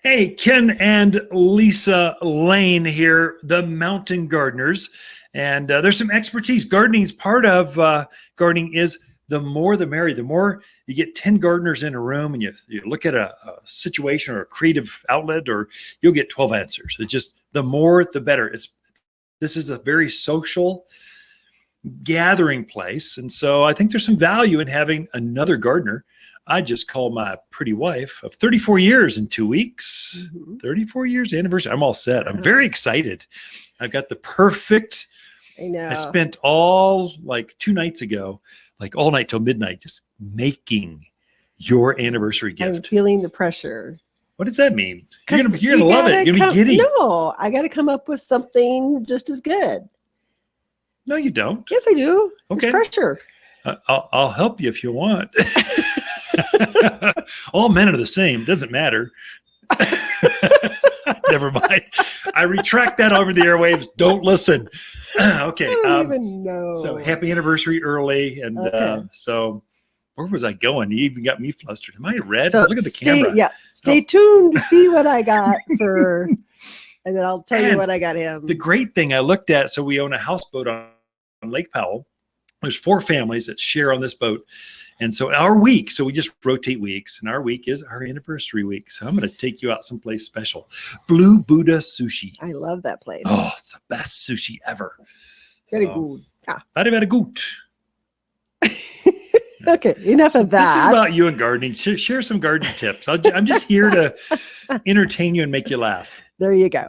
Hey, Ken and Lisa Lane here, the Mountain Gardeners. And there's some expertise. Gardening is part of gardening is the more the merry. The more you get 10 gardeners in a room and you look at a situation or a creative outlet, or you'll get 12 answers. It's just the more the better. This is a very social gathering place. And so I think there's some value in having another gardener. I just called my pretty wife of 34 years in 2 weeks. 34 years anniversary. I'm all set. I'm very excited. I've got the perfect. I spent all like 2 nights ago, like all night till midnight, just making your anniversary gift. I'm feeling the pressure. What does that mean? You're gonna love it. You're gonna be giddy. No, I got to come up with something just as good. No, you don't. Yes, I do. Okay. There's pressure. I'll help you if you want. All men are the same. Doesn't matter. Never mind. I retract that over the airwaves. Don't listen. Okay. I don't even know. So happy anniversary early. And so where was I going? You even got me flustered. Am I red? So look at the camera. Yeah. Stay tuned to see what I got for, and then I'll tell you what I got him. The great thing I looked at, so we own a houseboat on Lake Powell. There's 4 families that share on this boat. And so our week, so we just rotate weeks, and our week is our anniversary week. So I'm going to take you out someplace special. Blue Buddha Sushi. I love that place. Oh, it's the best sushi ever. Very good. Yeah. Very good. Okay, enough of that. This is about you and gardening. Share some gardening tips. I'm just here to entertain you and make you laugh. There you go.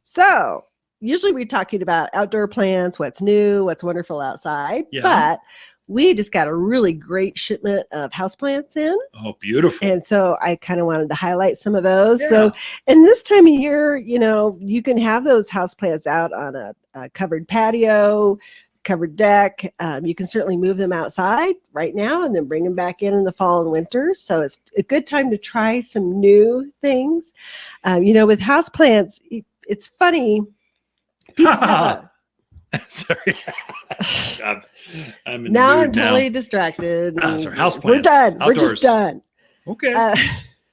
So usually we're talking about outdoor plants, what's new, what's wonderful outside. Yeah. But we just got a really great shipment of houseplants in. Oh, beautiful. And so I kind of wanted to highlight some of those. Yeah. So, and this time of year, you can have those houseplants out on a covered patio, covered deck. You can certainly move them outside right now and then bring them back in the fall and winter. So it's a good time to try some new things. With houseplants, it's funny. Sorry. I'm totally distracted. Sorry, houseplants. We're done. Outdoors. We're just done. Okay.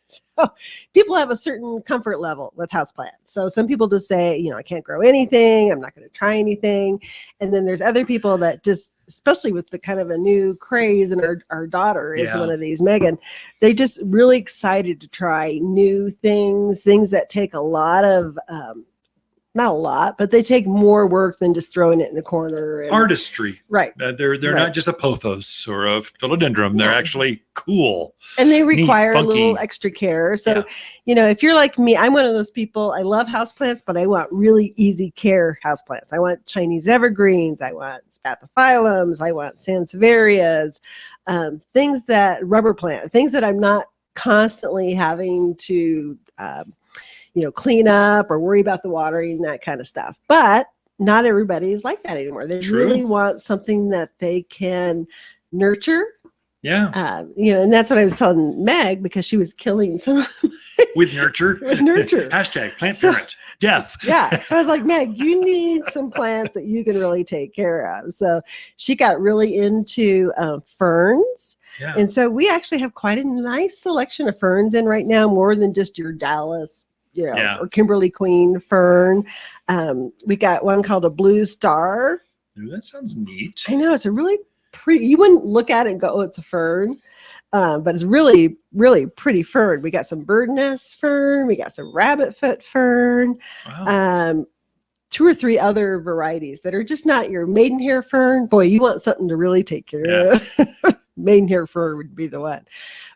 So people have a certain comfort level with houseplants. So some people just say, I can't grow anything. I'm not going to try anything. And then there's other people that just, especially with the kind of a new craze, and our daughter is one of these, Megan, they just really excited to try new things that take a lot of, not a lot, but they take more work than just throwing it in a corner. Artistry. Right. They're not just a pothos or a philodendron. They're actually cool. And they require a little extra care. So, if you're like me, I'm one of those people, I love houseplants, but I want really easy care houseplants. I want Chinese evergreens. I want spathiphyllums. I want sansevierias, things that things that I'm not constantly having to, clean up or worry about the watering, that kind of stuff. But not everybody is like that anymore. They really want something that they can nurture. Yeah. And that's what I was telling Meg, because she was killing some with nurture. With nurture. Hashtag plant parent. Death. Yeah. So I was like, Meg, you need some plants that you can really take care of. So she got really into ferns. Yeah. And so we actually have quite a nice selection of ferns in right now, more than just your Dallas or Kimberly Queen fern. We got one called a blue star. Ooh, that sounds neat. I know, it's a really pretty, you wouldn't look at it and go, oh, it's a fern. But it's really, really pretty fern. We got some bird nest fern. We got some rabbit foot fern. Wow. 2 or 3 other varieties that are just not your maidenhair fern. Boy, you want something to really take care of. Maidenhair fern would be the one.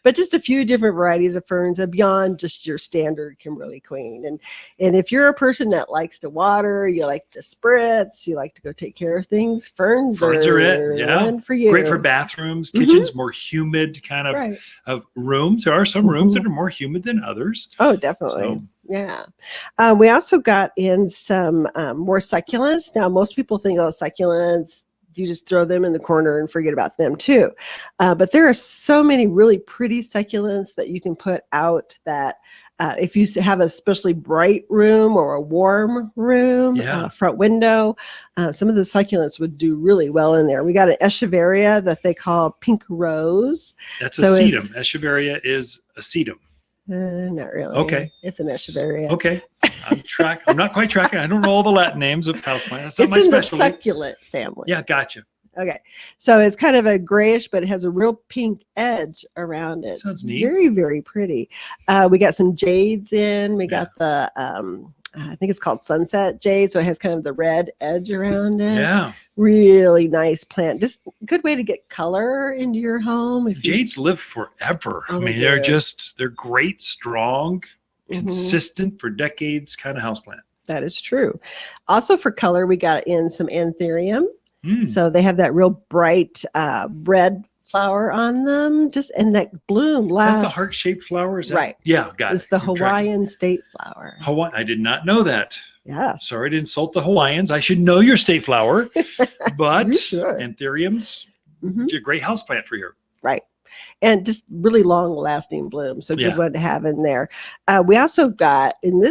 But just a few different varieties of ferns beyond just your standard Kimberly Queen. And if you're a person that likes to water, you like to spritz, you like to go take care of things, ferns are it. Yeah. One for you. Great for bathrooms, kitchens, more humid kind of rooms. There are some rooms that are more humid than others. Oh, definitely. Yeah. We also got in some more succulents. Now, most people think, succulents, you just throw them in the corner and forget about them too. But there are so many really pretty succulents that you can put out that if you have a especially bright room or a warm room, front window, some of the succulents would do really well in there. We got an echeveria that they call pink rose. That's a sedum. Echeveria is a sedum. Not really. Okay. It's an echeveria. Okay. I'm not quite tracking. I don't know all the Latin names of houseplants. That's not It's my in the specialty. succulent family. Yeah, gotcha. Okay. So it's kind of a grayish, but it has a real pink edge around it. Sounds neat. Very, very pretty. We got some jades in. We got the, I think it's called sunset jade. So it has kind of the red edge around it. Yeah. Really nice plant. Just a good way to get color into your home. Jades live forever. Oh, I mean, they're great, strong, consistent for decades kind of houseplant. That is true. Also for color, we got in some Anthurium. So they have that real bright red flower on them. And that bloom lasts. Is that the heart-shaped flower? Is that, right. Yeah, got it. It's the Hawaiian state flower. I did not know that. Yeah. Sorry to insult the Hawaiians. I should know your state flower. But Anthuriums, a great houseplant for here. Right. And just really long lasting bloom. So good one to have in there. We also got, and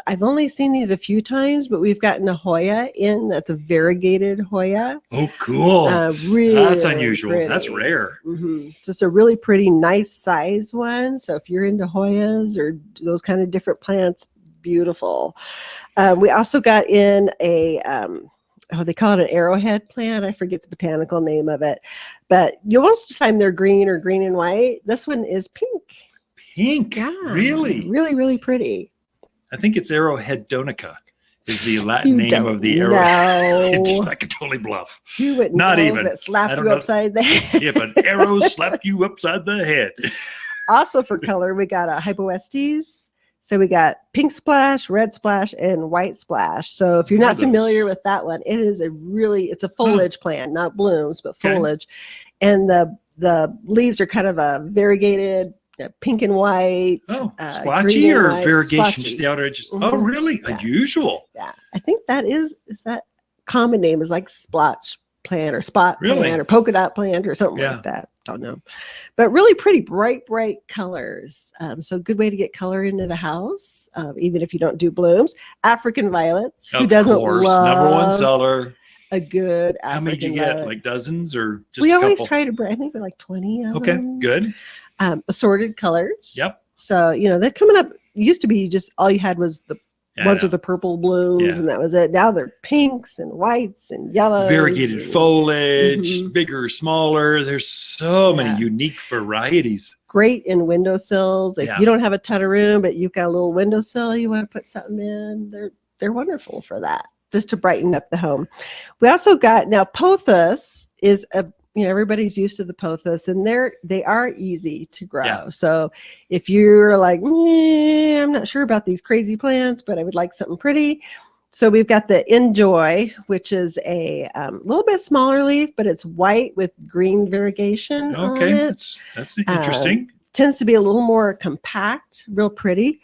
I've only seen these a few times, but we've gotten a Hoya in. That's a variegated Hoya. Oh, cool. Really, that's unusual. pretty. That's rare. Just a really pretty, nice size one. So if you're into Hoyas or those kind of different plants, beautiful. We also got in a, they call it an arrowhead plant. I forget the botanical name of it, but most of the time they're green or green and white. This one is pink. Pink? Yeah. Really? Really, really pretty. I think it's Arrowhead donica is the Latin name of the arrow. I could totally bluff. You wouldn't Not know even. if it slapped you upside the head. If an arrow slapped you upside the head. Also for color, we got a Hypoestes. So we got pink splash, red splash, and white splash. So if you're not familiar with that one, it's a foliage plant, not blooms, but foliage. And the leaves are kind of a variegated pink and white. Oh, splotchy or variegation, splotchy. Just the outer edges. Oh, really? Yeah. Unusual. Yeah. I think that is that common name is like splotch plant or spot plant or polka dot plant or something like that. Don't know. But really pretty, bright colors. So good way to get color into the house, even if you don't do blooms. African violets. Who doesn't love number one seller. A good African How many did you violet. get? Like dozens or just we a always couple? try to bring, I think we're like 20 of them. Good. Assorted colors. Yep. So, they're coming up. Used to be just all you had was the ones with the purple blooms, and that was it. Now they're pinks and whites and yellows. Variegated foliage, bigger, smaller. There's so many unique varieties. Great in windowsills. If you don't have a ton of room, but you've got a little windowsill you want to put something in, they're wonderful for that, just to brighten up the home. We also got, now pothos is everybody's used to the pothos, and they are easy to grow. Yeah. So if you're like, I'm not sure about these crazy plants, but I would like something pretty. So we've got the Enjoy, which is a little bit smaller leaf, but it's white with green variegation. Okay, on it. that's interesting. Tends to be a little more compact, real pretty.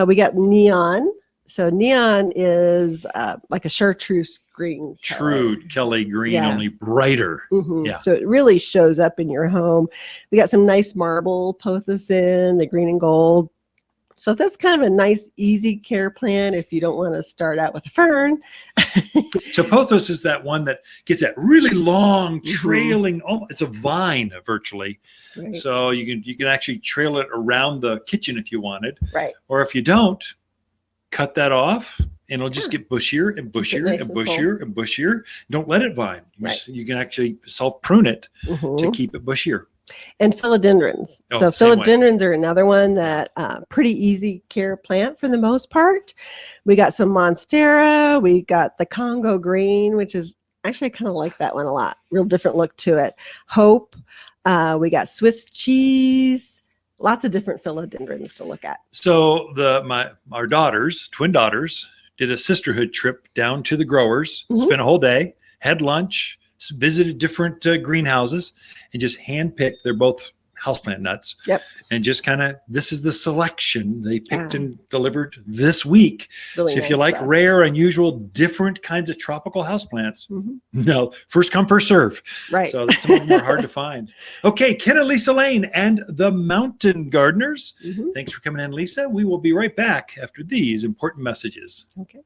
We got Neon. So Neon is like a chartreuse green. True Kelly green, only brighter. Yeah. So it really shows up in your home. We got some nice marble pothos in, the green and gold. So that's kind of a nice, easy care plan if you don't want to start out with a fern. So pothos is that one that gets that really long trailing, it's a vine virtually. Right. So you can actually trail it around the kitchen if you wanted. Right. Or if you don't, cut that off and it'll just get bushier and bushier and bushier and bushier. Don't let it vine. You can actually self prune it to keep it bushier. And philodendrons. So philodendrons are another one that pretty easy care plant for the most part. We got some Monstera. We got the Congo green, which is actually I kind of like that one a lot. Real different look to it. Hope. We got Swiss cheese. Lots of different philodendrons to look at. So our twin daughters, did a sisterhood trip down to the growers, spent a whole day, had lunch, visited different greenhouses, and just handpicked. They're both houseplant nuts. Yep. And just this is the selection they picked and delivered this week. Really so if you like rare, unusual, different kinds of tropical houseplants, no, first come, first serve. Right. So some of them are hard to find. Okay, Ken and Lisa Lane and the Mountain Gardeners. Thanks for coming in, Lisa. We will be right back after these important messages. Okay.